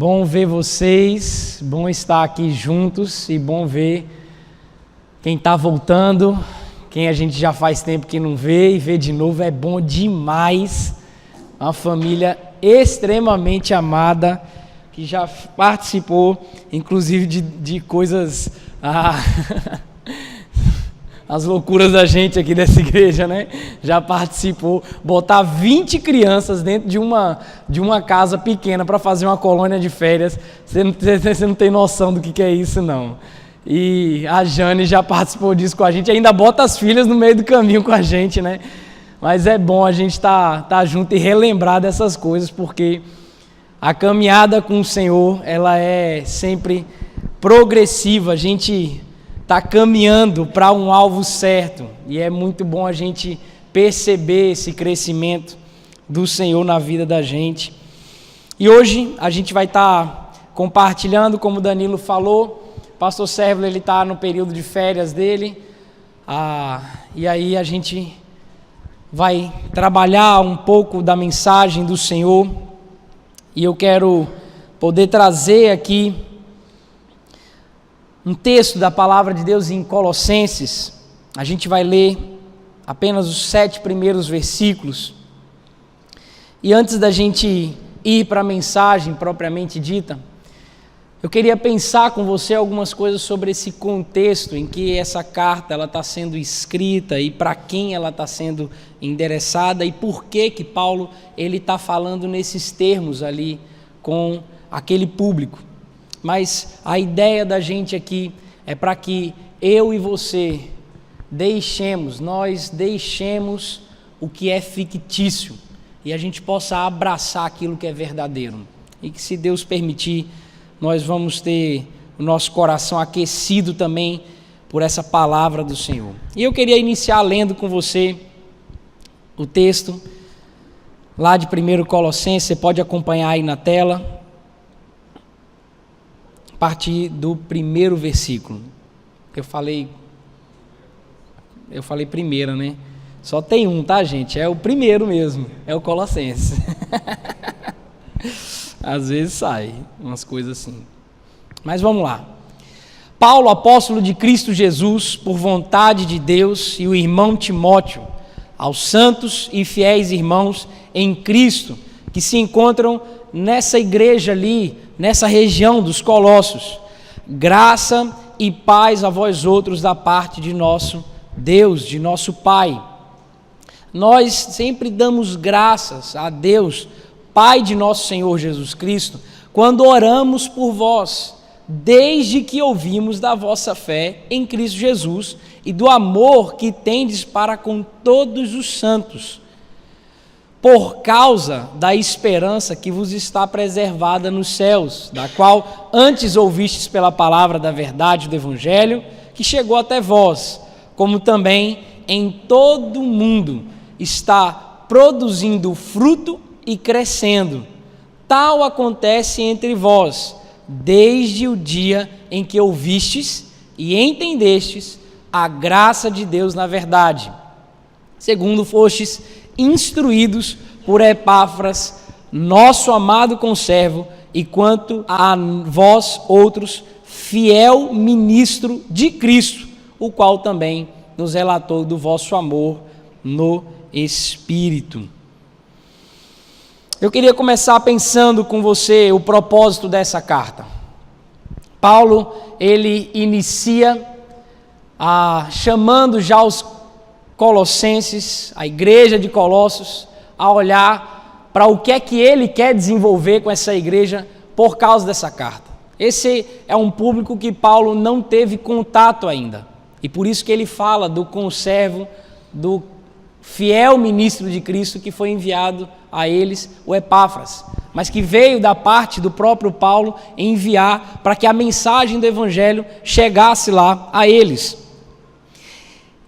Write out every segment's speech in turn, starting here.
Bom ver vocês, bom estar aqui juntos e bom ver quem está voltando, quem a gente já faz tempo que não vê e vê de novo, é bom demais. Uma família extremamente amada, que já participou, inclusive, de coisas, as loucuras da gente aqui dessa igreja, né? Já participou, botar 20 crianças dentro de uma casa pequena para fazer uma colônia de férias, você não tem noção do que é isso, não. E a Jane já participou disso com a gente, ainda bota as filhas no meio do caminho com a gente, né? Mas é bom a gente tá junto e relembrar dessas coisas, porque a caminhada com o Senhor, ela é sempre progressiva, a gente está caminhando para um alvo certo, e é muito bom a gente perceber esse crescimento do Senhor na vida da gente. E hoje a gente vai estar compartilhando, como o Danilo falou, o pastor Sérvulo, ele está no período de férias dele, e aí a gente vai trabalhar um pouco da mensagem do Senhor, e eu quero poder trazer aqui um texto da palavra de Deus em Colossenses. A gente vai ler apenas os 7 primeiros versículos. E antes da gente ir para a mensagem propriamente dita, eu queria pensar com você algumas coisas sobre esse contexto em que essa carta está sendo escrita e para quem ela está sendo endereçada e por que Paulo está falando nesses termos ali com aquele público. Mas a ideia da gente aqui é para que eu e você nós deixemos o que é fictício e a gente possa abraçar aquilo que é verdadeiro. E que, se Deus permitir, nós vamos ter o nosso coração aquecido também por essa palavra do Senhor. E eu queria iniciar lendo com você o texto lá de 1 Colossenses, você pode acompanhar aí na tela, a partir do primeiro versículo. Eu falei primeiro, né? Só tem um, tá, gente? É o primeiro mesmo, é o Colossenses. Às vezes sai umas coisas assim. Mas vamos lá. Paulo, apóstolo de Cristo Jesus, por vontade de Deus, e o irmão Timóteo, aos santos e fiéis irmãos em Cristo, que se encontram nessa igreja ali, nessa região dos Colossos, graça e paz a vós outros da parte de nosso Deus, de nosso Pai. Nós sempre damos graças a Deus, Pai de nosso Senhor Jesus Cristo, quando oramos por vós, desde que ouvimos da vossa fé em Cristo Jesus e do amor que tendes para com todos os santos, por causa da esperança que vos está preservada nos céus, da qual antes ouvistes pela palavra da verdade do Evangelho, que chegou até vós, como também em todo o mundo está produzindo fruto e crescendo. Tal acontece entre vós, desde o dia em que ouvistes e entendestes a graça de Deus na verdade, segundo fostes instruídos por Epáfras, nosso amado conservo, e quanto a vós outros, fiel ministro de Cristo, o qual também nos relatou do vosso amor no Espírito. Eu queria começar pensando com você o propósito dessa carta. Paulo, ele inicia chamando já os colossenses, a igreja de Colossos, a olhar para o que é que ele quer desenvolver com essa igreja por causa dessa carta. Esse é um público que Paulo não teve contato ainda, e por isso que ele fala do conservo, do fiel ministro de Cristo que foi enviado a eles, o Epáfras, mas que veio da parte do próprio Paulo enviar para que a mensagem do Evangelho chegasse lá a eles.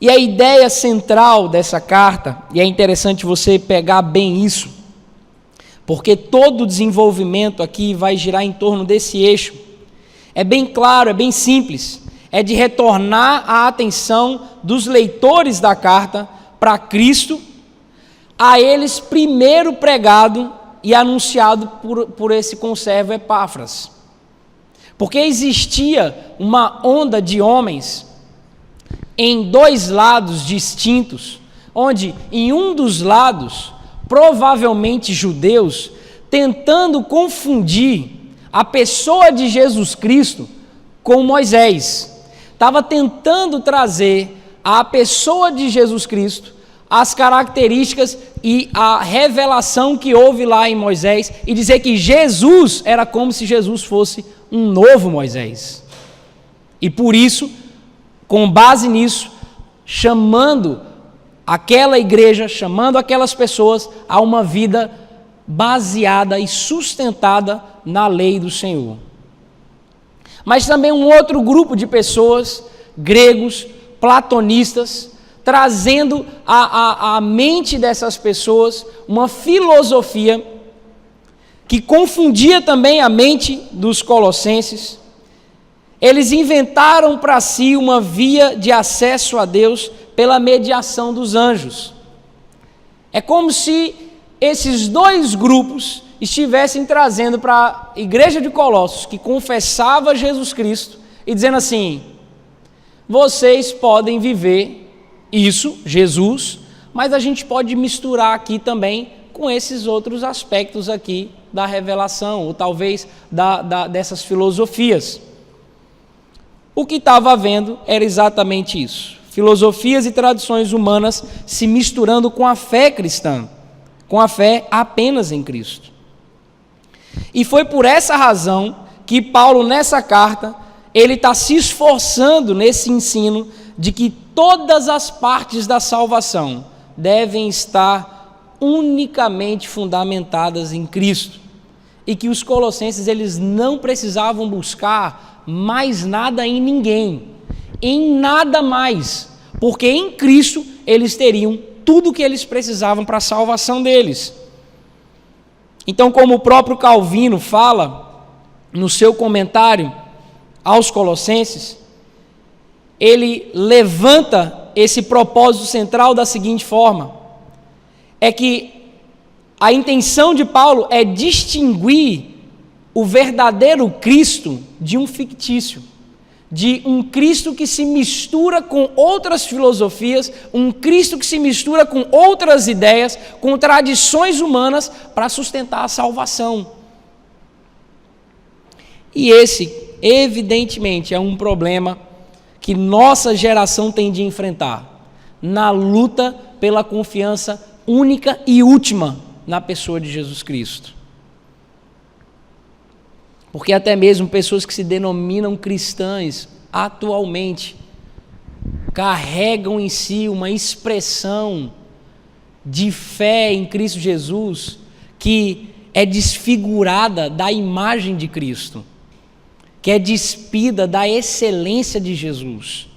E a ideia central dessa carta, e é interessante você pegar bem isso, porque todo o desenvolvimento aqui vai girar em torno desse eixo. É bem claro, é bem simples, é de retornar a atenção dos leitores da carta para Cristo, a eles primeiro pregado e anunciado por esse conservo Epáfras. Porque existia uma onda de homens em dois lados distintos, onde em um dos lados, provavelmente judeus, tentando confundir a pessoa de Jesus Cristo com Moisés. Estava tentando trazer à pessoa de Jesus Cristo as características e a revelação que houve lá em Moisés e dizer que Jesus era como se Jesus fosse um novo Moisés. E por isso, com base nisso, chamando aquela igreja, chamando aquelas pessoas a uma vida baseada e sustentada na lei do Senhor. Mas também um outro grupo de pessoas, gregos, platonistas, trazendo à mente dessas pessoas uma filosofia que confundia também a mente dos colossenses. Eles inventaram para si uma via de acesso a Deus pela mediação dos anjos. É como se esses dois grupos estivessem trazendo para a igreja de Colossos, que confessava Jesus Cristo, e dizendo assim: vocês podem viver isso, Jesus, mas a gente pode misturar aqui também com esses outros aspectos aqui da revelação, ou talvez dessas filosofias. O que estava havendo era exatamente isso: filosofias e tradições humanas se misturando com a fé cristã, com a fé apenas em Cristo. E foi por essa razão que Paulo, nessa carta, ele está se esforçando nesse ensino de que todas as partes da salvação devem estar unicamente fundamentadas em Cristo, e que os colossenses eles não precisavam buscar mais nada em ninguém, em nada mais, porque em Cristo eles teriam tudo o que eles precisavam para a salvação deles. Então, como o próprio Calvino fala no seu comentário aos Colossenses, ele levanta esse propósito central da seguinte forma: é que a intenção de Paulo é distinguir o verdadeiro Cristo de um fictício, de um Cristo que se mistura com outras filosofias, um Cristo que se mistura com outras ideias, com tradições humanas para sustentar a salvação. E esse, evidentemente, é um problema que nossa geração tem de enfrentar na luta pela confiança única e última na pessoa de Jesus Cristo. Porque até mesmo pessoas que se denominam cristãs atualmente carregam em si uma expressão de fé em Cristo Jesus que é desfigurada da imagem de Cristo, que é despida da excelência de Jesus,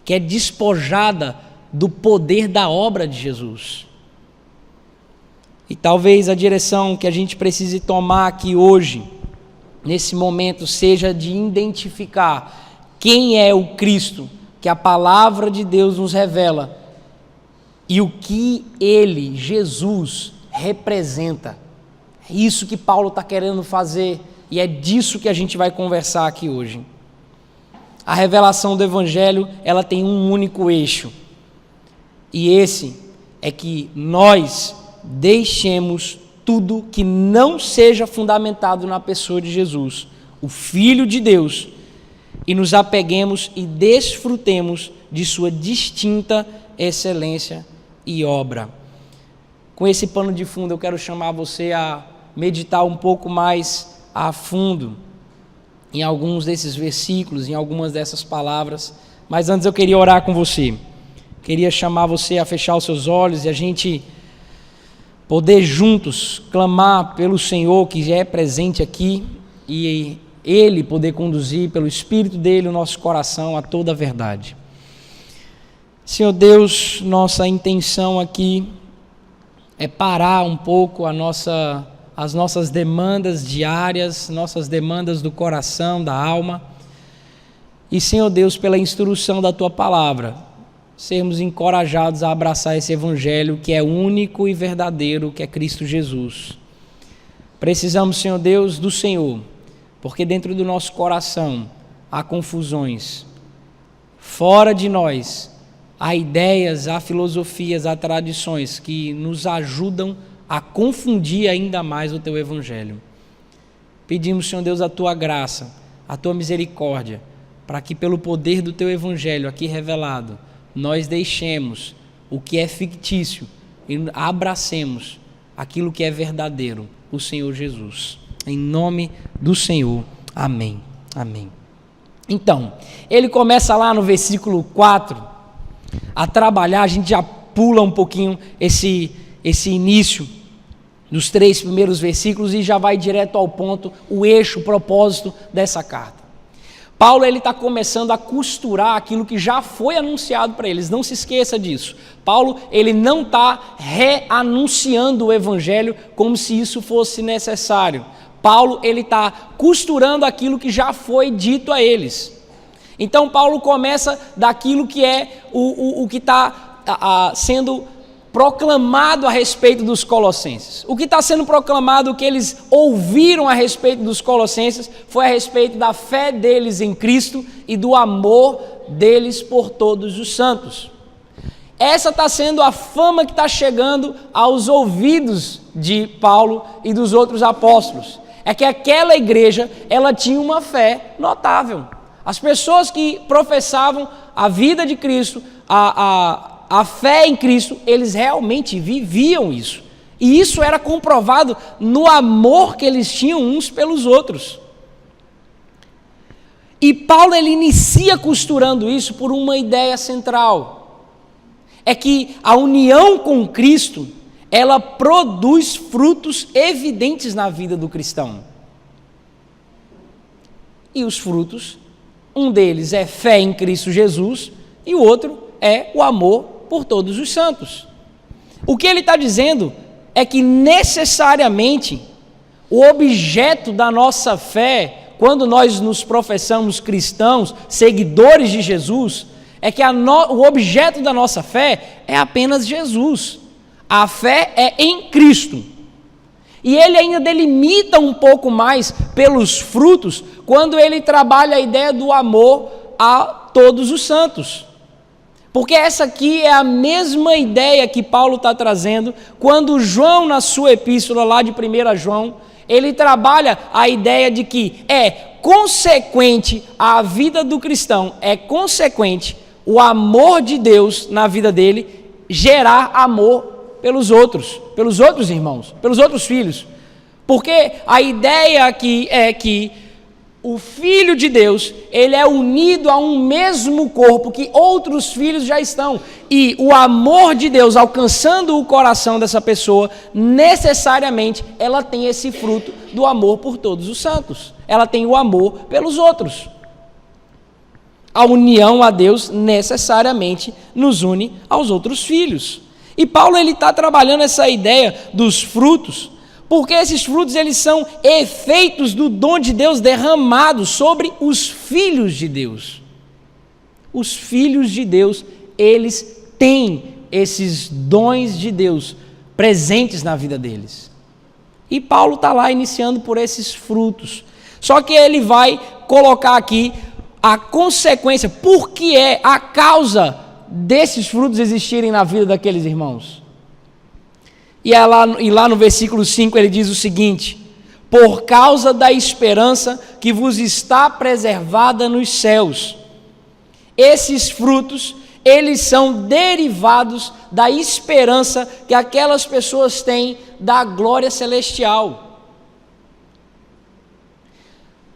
que é despojada do poder da obra de Jesus. E talvez a direção que a gente precise tomar aqui hoje, nesse momento, seja de identificar quem é o Cristo que a palavra de Deus nos revela e o que ele, Jesus, representa. É isso que Paulo está querendo fazer e é disso que a gente vai conversar aqui hoje. A revelação do Evangelho, ela tem um único eixo, e esse é que nós deixemos tudo que não seja fundamentado na pessoa de Jesus, o Filho de Deus, e nos apeguemos e desfrutemos de sua distinta excelência e obra. Com esse pano de fundo, eu quero chamar você a meditar um pouco mais a fundo em alguns desses versículos, em algumas dessas palavras, mas antes eu queria orar com você. Queria chamar você a fechar os seus olhos e a gente poder juntos clamar pelo Senhor que já é presente aqui e Ele poder conduzir pelo Espírito dEle o nosso coração a toda a verdade. Senhor Deus, nossa intenção aqui é parar um pouco as nossas demandas diárias, nossas demandas do coração, da alma, e Senhor Deus, pela instrução da Tua palavra, sermos encorajados a abraçar esse Evangelho que é único e verdadeiro, que é Cristo Jesus. Precisamos, Senhor Deus, do Senhor, porque dentro do nosso coração há confusões. Fora de nós há ideias, há filosofias, há tradições que nos ajudam a confundir ainda mais o Teu Evangelho. Pedimos, Senhor Deus, a Tua graça, a Tua misericórdia, para que pelo poder do Teu Evangelho aqui revelado, nós deixemos o que é fictício e abracemos aquilo que é verdadeiro, o Senhor Jesus. Em nome do Senhor. Amém. Amém. Então, ele começa lá no versículo 4 a trabalhar, a gente já pula um pouquinho esse início dos 3 primeiros versículos e já vai direto ao ponto, o eixo, o propósito dessa carta. Paulo está começando a costurar aquilo que já foi anunciado para eles, não se esqueça disso. Paulo ele não está reanunciando o evangelho como se isso fosse necessário. Paulo ele está costurando aquilo que já foi dito a eles. Então Paulo começa daquilo que é o que está sendo proclamado a respeito dos colossenses. O que está sendo proclamado, o que eles ouviram a respeito dos colossenses, foi a respeito da fé deles em Cristo e do amor deles por todos os santos. Essa está sendo a fama que está chegando aos ouvidos de Paulo e dos outros apóstolos. É que aquela igreja, ela tinha uma fé notável. As pessoas que professavam a vida de Cristo, a fé em Cristo, eles realmente viviam isso. E isso era comprovado no amor que eles tinham uns pelos outros. E Paulo ele inicia costurando isso por uma ideia central. É que a união com Cristo, ela produz frutos evidentes na vida do cristão. E os frutos, um deles é fé em Cristo Jesus e o outro é o amor por todos os santos. O que ele está dizendo é que necessariamente o objeto da nossa fé, quando nós nos professamos cristãos, seguidores de Jesus, é que o objeto da nossa fé é apenas Jesus. A fé é em Cristo. E ele ainda delimita um pouco mais pelos frutos, quando ele trabalha a ideia do amor a todos os santos. Porque essa aqui é a mesma ideia que Paulo está trazendo, quando João, na sua epístola lá de 1 João, ele trabalha a ideia de que é consequente à vida do cristão, é consequente o amor de Deus na vida dele, gerar amor pelos outros irmãos, pelos outros filhos. Porque a ideia aqui é que o Filho de Deus, ele é unido a um mesmo corpo que outros filhos já estão. E o amor de Deus alcançando o coração dessa pessoa, necessariamente ela tem esse fruto do amor por todos os santos. Ela tem o amor pelos outros. A união a Deus necessariamente nos une aos outros filhos. E Paulo está trabalhando essa ideia dos frutos, porque esses frutos eles são efeitos do dom de Deus derramado sobre os filhos de Deus. Os filhos de Deus, eles têm esses dons de Deus presentes na vida deles. E Paulo está lá iniciando por esses frutos. Só que ele vai colocar aqui a consequência, por que é a causa desses frutos existirem na vida daqueles irmãos. E lá no versículo 5 ele diz o seguinte: por causa da esperança que vos está preservada nos céus. Esses frutos, eles são derivados da esperança que aquelas pessoas têm da glória celestial.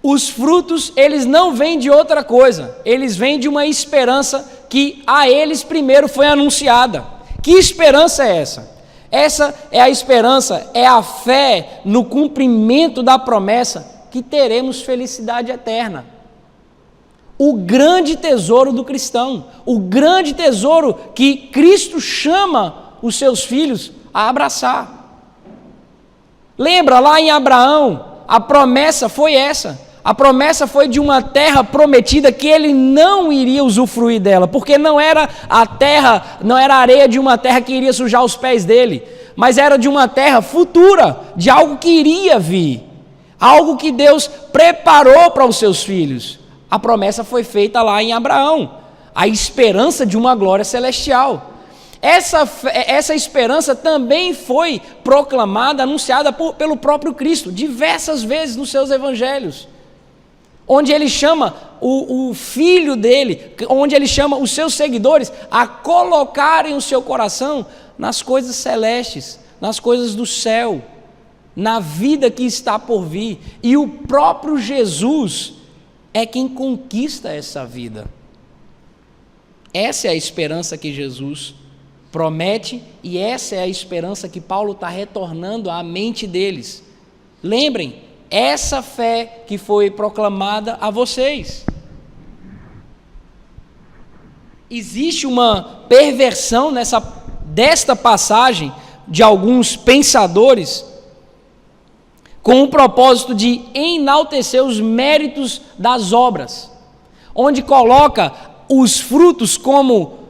Os frutos, eles não vêm de outra coisa, eles vêm de uma esperança que a eles primeiro foi anunciada. Que esperança é essa? Essa é a esperança, é a fé no cumprimento da promessa que teremos felicidade eterna. O grande tesouro do cristão, o grande tesouro que Cristo chama os seus filhos a abraçar. Lembra lá em Abraão, a promessa foi essa. A promessa foi de uma terra prometida que ele não iria usufruir dela, porque não era a terra, não era a areia de uma terra que iria sujar os pés dele, mas era de uma terra futura, de algo que iria vir, algo que Deus preparou para os seus filhos. A promessa foi feita lá em Abraão, a esperança de uma glória celestial. Essa esperança também foi proclamada, anunciada pelo próprio Cristo, diversas vezes nos seus evangelhos, onde ele chama o filho dele, onde ele chama os seus seguidores a colocarem o seu coração nas coisas celestes, nas coisas do céu, na vida que está por vir. E o próprio Jesus é quem conquista essa vida. Essa é a esperança que Jesus promete, e essa é a esperança que Paulo está retornando à mente deles. Lembrem, essa fé que foi proclamada a vocês. Existe uma perversão desta passagem de alguns pensadores com o propósito de enaltecer os méritos das obras, onde coloca os frutos como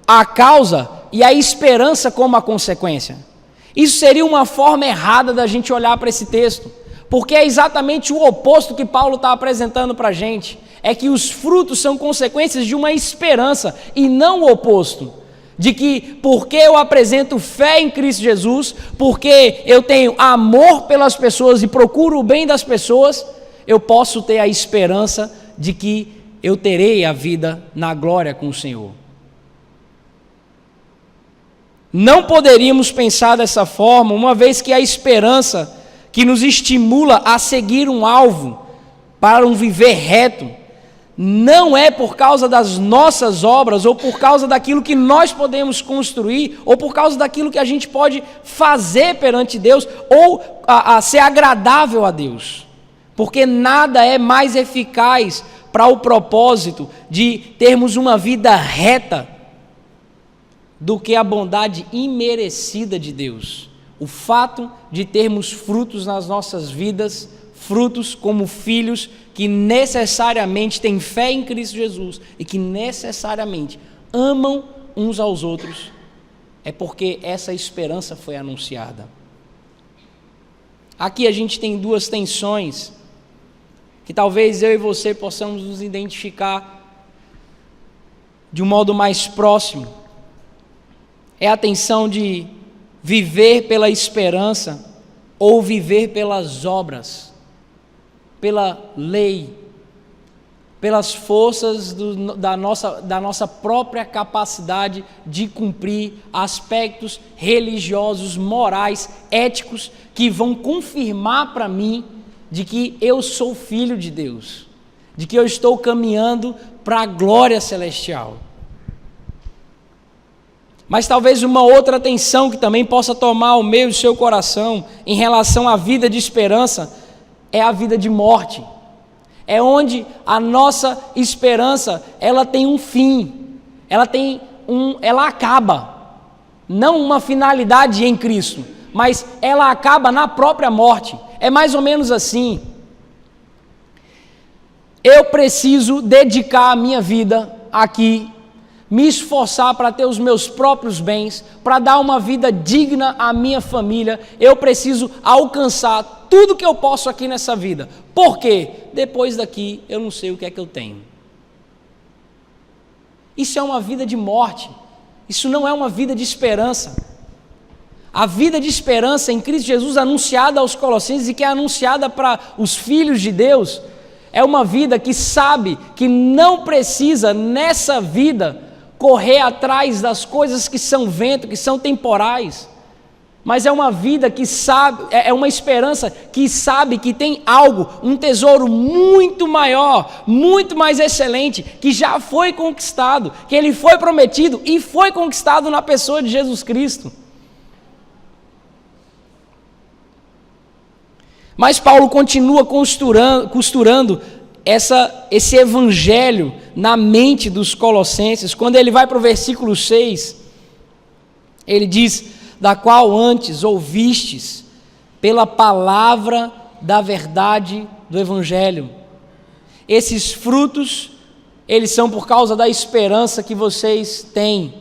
a causa e a esperança como a consequência. Isso seria uma forma errada da gente olhar para esse texto, porque é exatamente o oposto que Paulo está apresentando para a gente. É que os frutos são consequências de uma esperança e não o oposto. De que porque eu apresento fé em Cristo Jesus, porque eu tenho amor pelas pessoas e procuro o bem das pessoas, eu posso ter a esperança de que eu terei a vida na glória com o Senhor. Não poderíamos pensar dessa forma, uma vez que a esperança que nos estimula a seguir um alvo para um viver reto, não é por causa das nossas obras, ou por causa daquilo que nós podemos construir, ou por causa daquilo que a gente pode fazer perante Deus, ou a ser agradável a Deus. Porque nada é mais eficaz para o propósito de termos uma vida reta do que a bondade imerecida de Deus. O fato de termos frutos nas nossas vidas, frutos como filhos que necessariamente têm fé em Cristo Jesus e que necessariamente amam uns aos outros, é porque essa esperança foi anunciada. Aqui a gente tem duas tensões que talvez eu e você possamos nos identificar de um modo mais próximo. É a tensão de viver pela esperança ou viver pelas obras, pela lei, pelas forças da nossa própria capacidade de cumprir aspectos religiosos, morais, éticos, que vão confirmar para mim de que eu sou filho de Deus, de que eu estou caminhando para a glória celestial. Mas talvez uma outra tensão que também possa tomar o meu e o seu coração em relação à vida de esperança é a vida de morte. É onde a nossa esperança, ela tem um fim, ela acaba. Não uma finalidade em Cristo, mas ela acaba na própria morte. É mais ou menos assim. Eu preciso dedicar a minha vida aqui, me esforçar para ter os meus próprios bens, para dar uma vida digna à minha família. Eu preciso alcançar tudo que eu posso aqui nessa vida. Por quê? Depois daqui eu não sei o que é que eu tenho. Isso é uma vida de morte. Isso não é uma vida de esperança. A vida de esperança em Cristo Jesus, anunciada aos Colossenses e que é anunciada para os filhos de Deus, é uma vida que sabe que não precisa nessa vida correr atrás das coisas que são vento, que são temporais, mas é uma vida que sabe, é uma esperança que sabe que tem algo, um tesouro muito maior, muito mais excelente, que já foi conquistado, que ele foi prometido e foi conquistado na pessoa de Jesus Cristo. Mas Paulo continua costurando esse evangelho na mente dos colossenses. Quando ele vai para o versículo 6, ele diz: da qual antes ouvistes pela palavra da verdade do evangelho. Esses frutos, eles são por causa da esperança que vocês têm.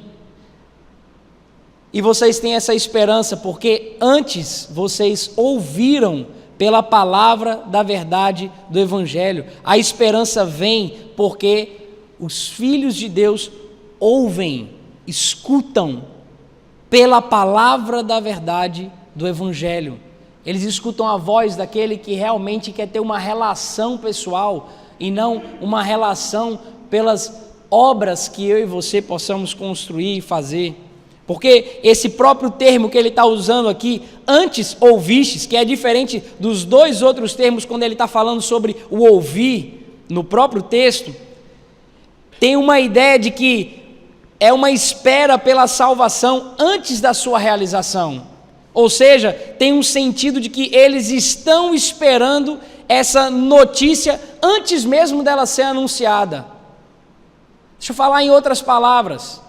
E vocês têm essa esperança porque antes vocês ouviram pela palavra da verdade do Evangelho. A esperança vem porque os filhos de Deus ouvem, escutam pela palavra da verdade do Evangelho. Eles escutam a voz daquele que realmente quer ter uma relação pessoal e não uma relação pelas obras que eu e você possamos construir e fazer. Porque esse próprio termo que ele está usando aqui, antes ouvistes, que é diferente dos dois outros termos quando ele está falando sobre o ouvir, no próprio texto, tem uma ideia de que é uma espera pela salvação antes da sua realização. Ou seja, tem um sentido de que eles estão esperando essa notícia antes mesmo dela ser anunciada. Deixa eu falar em outras palavras.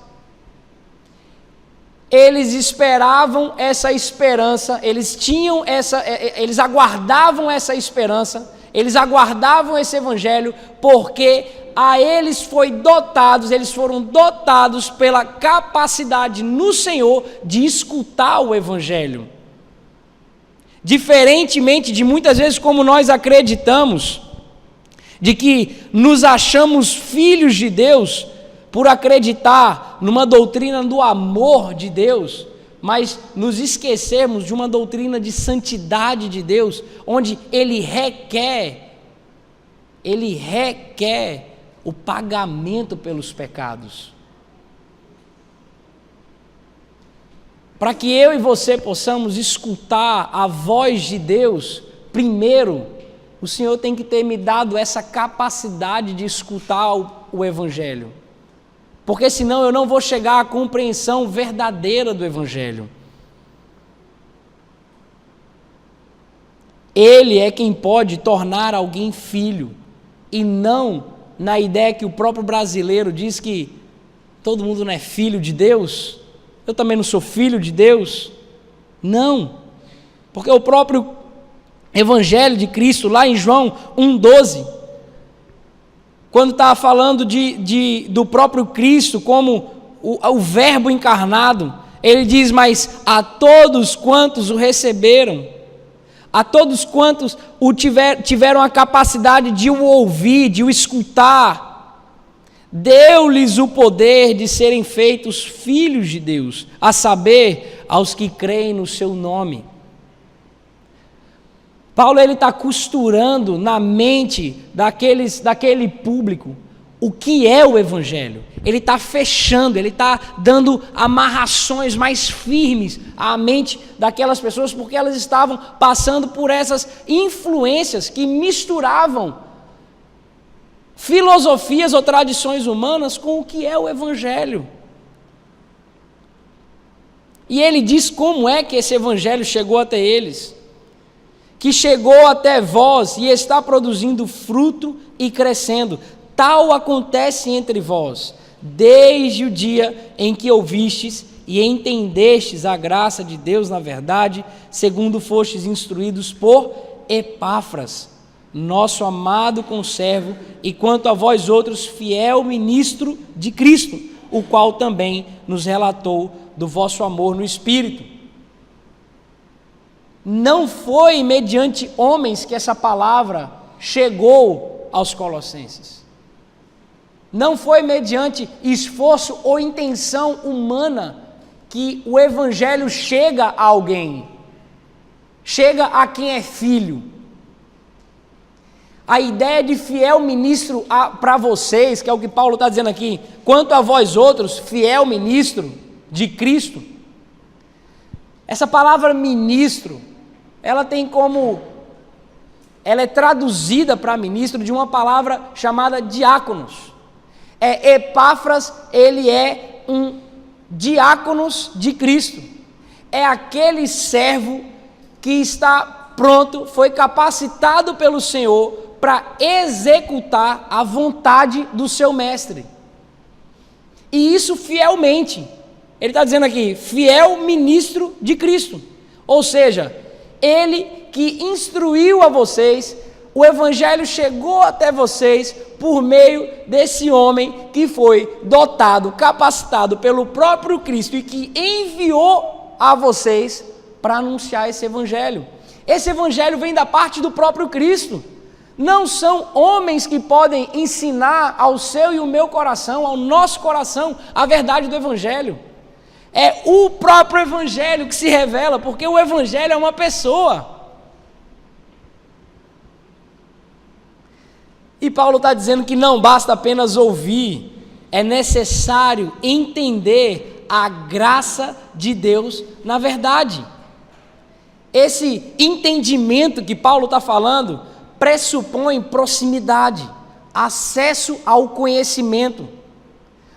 Eles esperavam essa esperança, eles aguardavam essa esperança, eles aguardavam esse evangelho, porque a eles foram dotados pela capacidade no Senhor de escutar o evangelho. Diferentemente de muitas vezes como nós acreditamos, de que nos achamos filhos de Deus por acreditar numa doutrina do amor de Deus, mas nos esquecermos de uma doutrina de santidade de Deus, onde Ele requer o pagamento pelos pecados. Para que eu e você possamos escutar a voz de Deus, primeiro, o Senhor tem que ter me dado essa capacidade de escutar o Evangelho. Porque senão eu não vou chegar à compreensão verdadeira do Evangelho. Ele é quem pode tornar alguém filho, e não na ideia que o próprio brasileiro diz que todo mundo não é filho de Deus, eu também não sou filho de Deus. Não, porque o próprio Evangelho de Cristo, lá em João 1,12, quando está falando do próprio Cristo como o verbo encarnado, ele diz: mas a todos quantos o receberam, a todos quantos tiveram a capacidade de o ouvir, de o escutar, deu-lhes o poder de serem feitos filhos de Deus, a saber, aos que creem no seu nome. Paulo está costurando na mente daquele público o que é o Evangelho. Ele está fechando, ele está dando amarrações mais firmes à mente daquelas pessoas, porque elas estavam passando por essas influências que misturavam filosofias ou tradições humanas com o que é o Evangelho. E ele diz como é que esse Evangelho chegou até eles. Que chegou até vós e está produzindo fruto e crescendo. Tal acontece entre vós, desde o dia em que ouvistes e entendestes a graça de Deus na verdade, segundo fostes instruídos por Epáfras, nosso amado conservo, e quanto a vós outros, fiel ministro de Cristo, o qual também nos relatou do vosso amor no Espírito. Não foi mediante homens que essa palavra chegou aos colossenses. Não foi mediante esforço ou intenção humana que o Evangelho chega a alguém. Chega a quem é filho. A ideia de fiel ministro para vocês, que é o que Paulo está dizendo aqui, quanto a vós outros, fiel ministro de Cristo. Essa palavra ministro, ela é traduzida para ministro de uma palavra chamada diáconos. Epáfras, ele é um diáconos de Cristo. É aquele servo que está pronto, foi capacitado pelo Senhor para executar a vontade do seu mestre. E isso fielmente. Ele está dizendo aqui, fiel ministro de Cristo. Ou seja, ele que instruiu a vocês, o evangelho chegou até vocês por meio desse homem que foi dotado, capacitado pelo próprio Cristo e que enviou a vocês para anunciar esse evangelho. Esse evangelho vem da parte do próprio Cristo. Não são homens que podem ensinar ao seu e o meu coração, ao nosso coração, a verdade do evangelho. É o próprio evangelho que se revela, porque o evangelho é uma pessoa. E Paulo está dizendo que não basta apenas ouvir, é necessário entender a graça de Deus na verdade. Esse entendimento que Paulo está falando pressupõe proximidade, acesso ao conhecimento.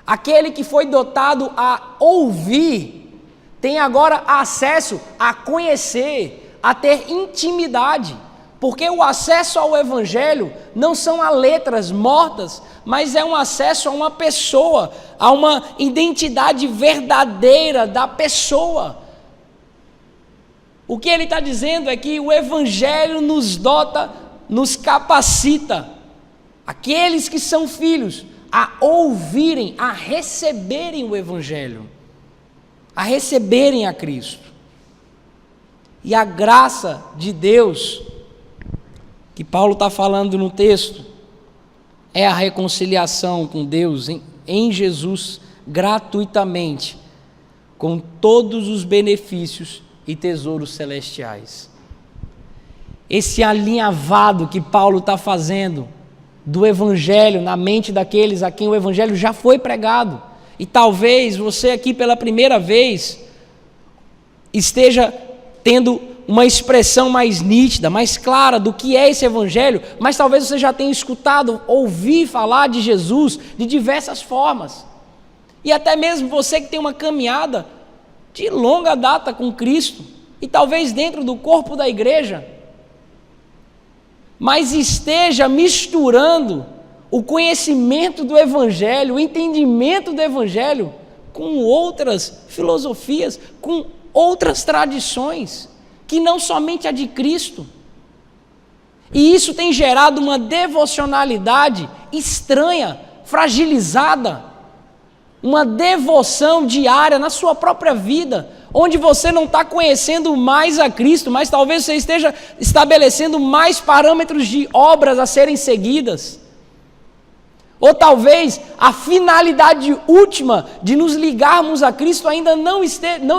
Aquele que foi dotado a ouvir tem agora acesso a conhecer, a ter intimidade. Porque o acesso ao evangelho não são a letras mortas, mas é um acesso a uma pessoa, a uma identidade verdadeira da pessoa. O que ele está dizendo é que o evangelho nos dota, nos capacita, aqueles que são filhos, a ouvirem, a receberem o evangelho, a receberem a Cristo. E a graça de Deus, que Paulo está falando no texto, é a reconciliação com Deus em Jesus, gratuitamente, com todos os benefícios e tesouros celestiais. Esse alinhavado que Paulo está fazendo do evangelho na mente daqueles a quem o evangelho já foi pregado, e talvez você aqui pela primeira vez esteja tendo uma expressão mais nítida, mais clara do que é esse evangelho, mas talvez você já tenha escutado, ouvir falar de Jesus de diversas formas, e até mesmo você que tem uma caminhada de longa data com Cristo, e talvez dentro do corpo da igreja, mas esteja misturando o conhecimento do evangelho, o entendimento do evangelho com outras filosofias, com outras tradições, que não somente a de Cristo. E isso tem gerado uma devocionalidade estranha, fragilizada, uma devoção diária na sua própria vida, onde você não está conhecendo mais a Cristo, mas talvez você esteja estabelecendo mais parâmetros de obras a serem seguidas. Ou talvez a finalidade última de nos ligarmos a Cristo ainda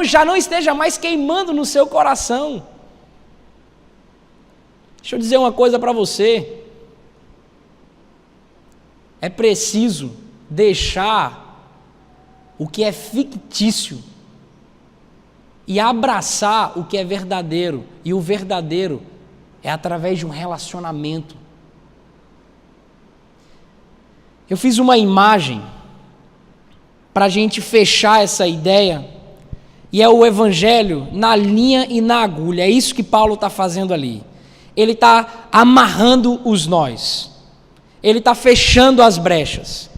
já não esteja mais queimando no seu coração. Deixa eu dizer uma coisa para você. É preciso deixar o que é fictício e abraçar o que é verdadeiro. E o verdadeiro é através de um relacionamento. Eu fiz uma imagem para a gente fechar essa ideia, e é o evangelho na linha e na agulha. É isso que Paulo está fazendo ali. Ele está amarrando os nós, ele está fechando as brechas,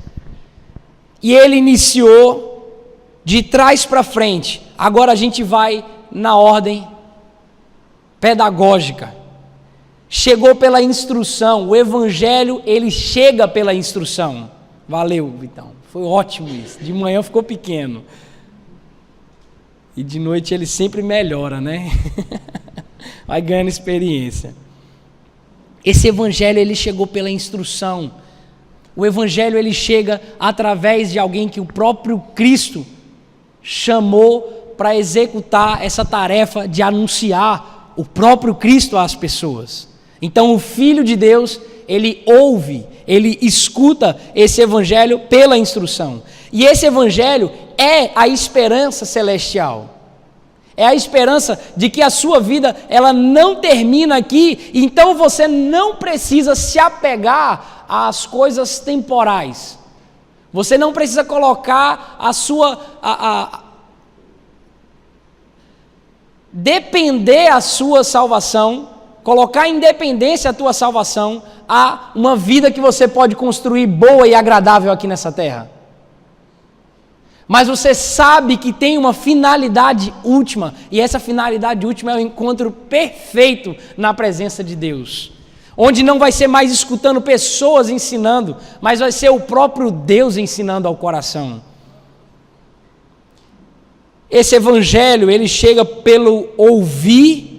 e ele iniciou de trás para frente. Agora a gente vai na ordem pedagógica. Chegou pela instrução, o evangelho ele chega pela instrução. Valeu, Vitão, foi ótimo isso. De manhã ficou pequeno e de noite ele sempre melhora, né? Vai ganhando experiência. Esse evangelho ele chegou pela instrução. O evangelho ele chega através de alguém que o próprio Cristo chamou para executar essa tarefa de anunciar o próprio Cristo às pessoas. Então o Filho de Deus, ele ouve, ele escuta esse evangelho pela instrução. E esse evangelho é a esperança celestial. É a esperança de que a sua vida, ela não termina aqui, então você não precisa se apegar às coisas temporais. Você não precisa colocar depender a sua salvação, colocar em dependência a tua salvação a uma vida que você pode construir boa e agradável aqui nessa terra. Mas você sabe que tem uma finalidade última, e essa finalidade última é o encontro perfeito na presença de Deus. onde não vai ser mais escutando pessoas ensinando, mas vai ser o próprio Deus ensinando ao coração. Esse evangelho, ele chega pelo ouvir,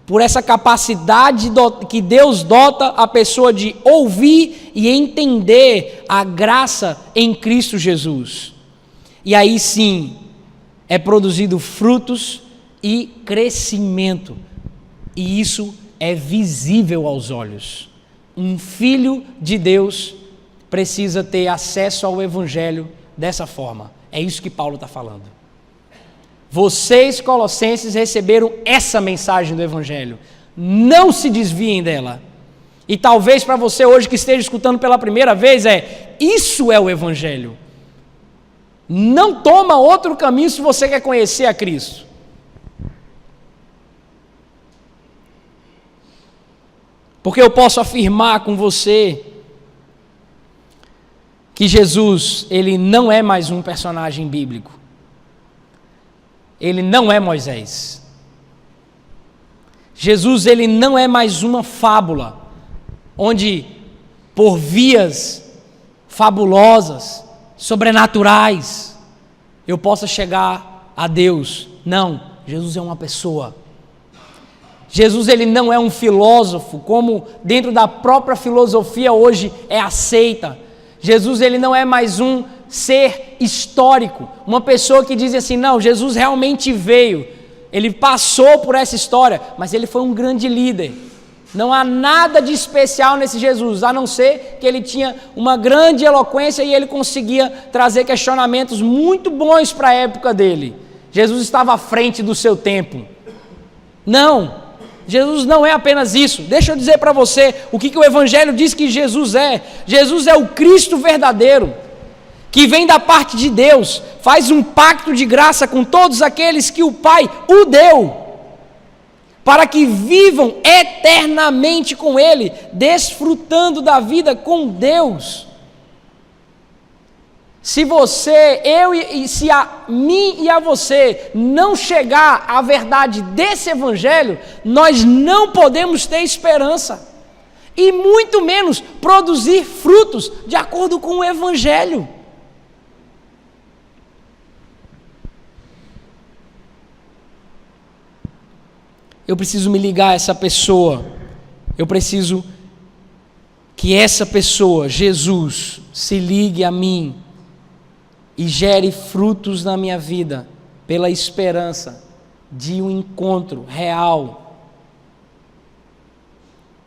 por essa capacidade que Deus dota a pessoa de ouvir e entender a graça em Cristo Jesus. E aí sim, é produzido frutos e crescimento. E isso é visível aos olhos. Um filho de Deus precisa ter acesso ao evangelho dessa forma. É isso que Paulo está falando. Vocês, colossenses, receberam essa mensagem do evangelho. Não se desviem dela. E talvez para você hoje que esteja escutando pela primeira vez, isso é o evangelho. Não toma outro caminho se você quer conhecer a Cristo. Porque eu posso afirmar com você que Jesus, ele não é mais um personagem bíblico. Ele não é Moisés. Jesus, ele não é mais uma fábula, onde por vias fabulosas, sobrenaturais, eu possa chegar a Deus. Não, Jesus é uma pessoa. Jesus, ele não é um filósofo, como dentro da própria filosofia hoje é aceita. Jesus, ele não é mais um ser histórico, uma pessoa que diz assim, não, Jesus realmente veio, ele passou por essa história, mas ele foi um grande líder. Não há nada de especial nesse Jesus, a não ser que ele tinha uma grande eloquência e ele conseguia trazer questionamentos muito bons para a época dele. Jesus estava à frente do seu tempo. Não, Jesus não é apenas isso. Deixa eu dizer para você o que o Evangelho diz que Jesus é. Jesus é o Cristo verdadeiro, que vem da parte de Deus, faz um pacto de graça com todos aqueles que o Pai o deu, para que vivam eternamente com Ele, desfrutando da vida com Deus. Se se a mim e a você não chegar à verdade desse Evangelho, nós não podemos ter esperança, e muito menos produzir frutos de acordo com o Evangelho. Eu preciso me ligar a essa pessoa, eu preciso que essa pessoa, Jesus, se ligue a mim e gere frutos na minha vida, pela esperança de um encontro real,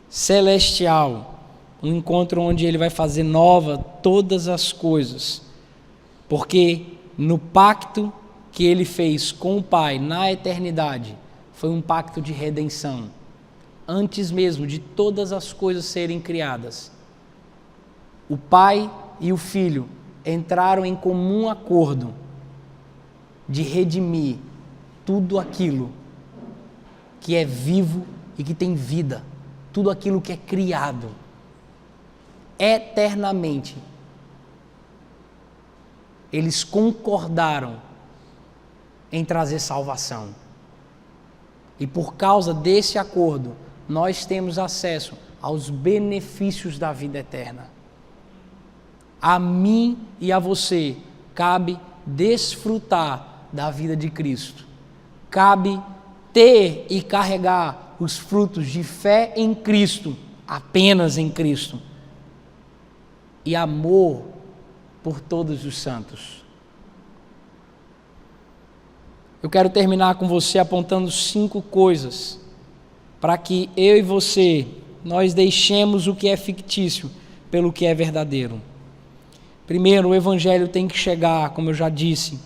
celestial, um encontro onde Ele vai fazer nova todas as coisas, porque no pacto que Ele fez com o Pai na eternidade, foi um pacto de redenção, antes mesmo de todas as coisas serem criadas. O Pai e o Filho entraram em comum acordo de redimir tudo aquilo que é vivo e que tem vida, tudo aquilo que é criado, eternamente. Eles concordaram em trazer salvação. E por causa desse acordo, nós temos acesso aos benefícios da vida eterna. A mim e a você cabe desfrutar da vida de Cristo. Cabe ter e carregar os frutos de fé em Cristo, apenas em Cristo, e amor por todos os santos. Eu quero terminar com você apontando 5 coisas para que eu e você, nós deixemos o que é fictício pelo que é verdadeiro. Primeiro, o Evangelho tem que chegar, como eu já disse,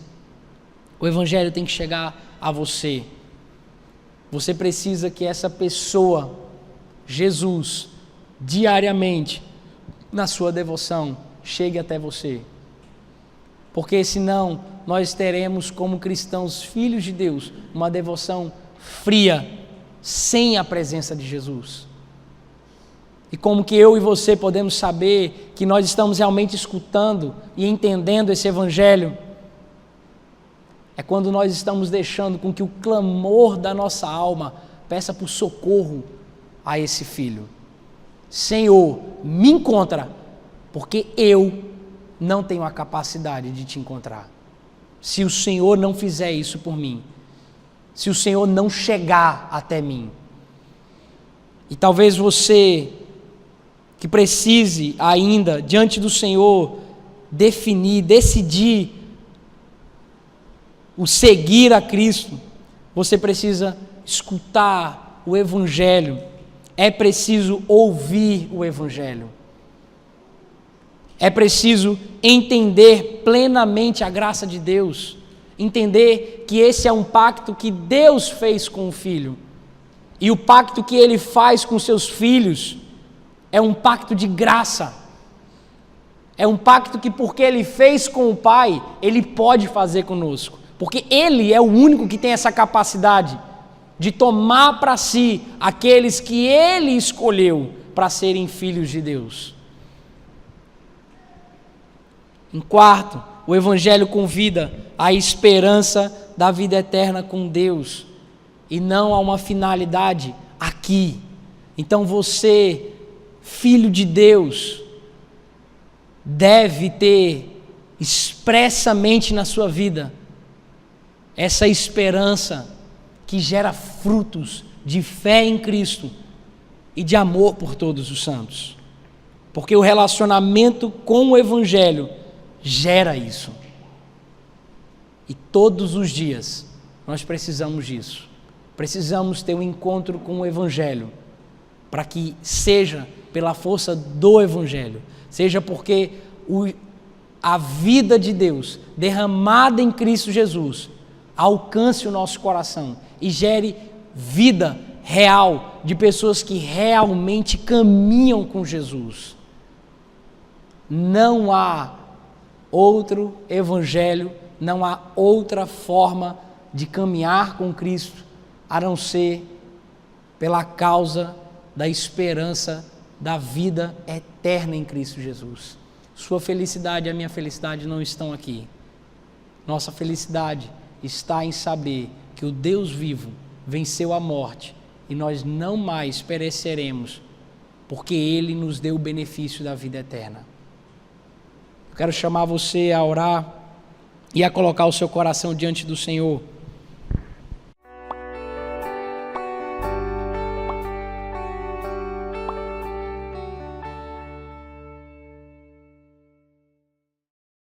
o Evangelho tem que chegar a você. Você precisa que essa pessoa, Jesus, diariamente, na sua devoção, chegue até você. Porque senão nós teremos como cristãos, filhos de Deus, uma devoção fria, sem a presença de Jesus. E como que eu e você podemos saber que nós estamos realmente escutando e entendendo esse Evangelho? É quando nós estamos deixando com que o clamor da nossa alma peça por socorro a esse Filho. Senhor, me encontra, porque eu não tenho a capacidade de te encontrar. Se o Senhor não fizer isso por mim, se o Senhor não chegar até mim. E talvez você que precise ainda, diante do Senhor, decidir o seguir a Cristo, você precisa escutar o Evangelho, é preciso ouvir o Evangelho, é preciso entender plenamente a graça de Deus, entender que esse é um pacto que Deus fez com o Filho, e o pacto que Ele faz com seus filhos é um pacto de graça, é um pacto que porque Ele fez com o Pai, Ele pode fazer conosco, porque Ele é o único que tem essa capacidade de tomar para si aqueles que Ele escolheu para serem filhos de Deus. Em quarto, o Evangelho convida à esperança da vida eterna com Deus e não a uma finalidade aqui. Então você, filho de Deus, deve ter expressamente na sua vida essa esperança que gera frutos de fé em Cristo e de amor por todos os santos. Porque o relacionamento com o Evangelho gera isso. E todos os dias nós precisamos disso. Precisamos ter um encontro com o Evangelho, para que seja pela força do Evangelho, seja porque a vida de Deus derramada em Cristo Jesus alcance o nosso coração e gere vida real de pessoas que realmente caminham com Jesus. Não há outro evangelho, não há outra forma de caminhar com Cristo a não ser pela causa da esperança da vida eterna em Cristo Jesus. Sua felicidade e a minha felicidade não estão aqui. Nossa felicidade está em saber que o Deus vivo venceu a morte e nós não mais pereceremos, porque Ele nos deu o benefício da vida eterna. Eu quero chamar você a orar e a colocar o seu coração diante do Senhor.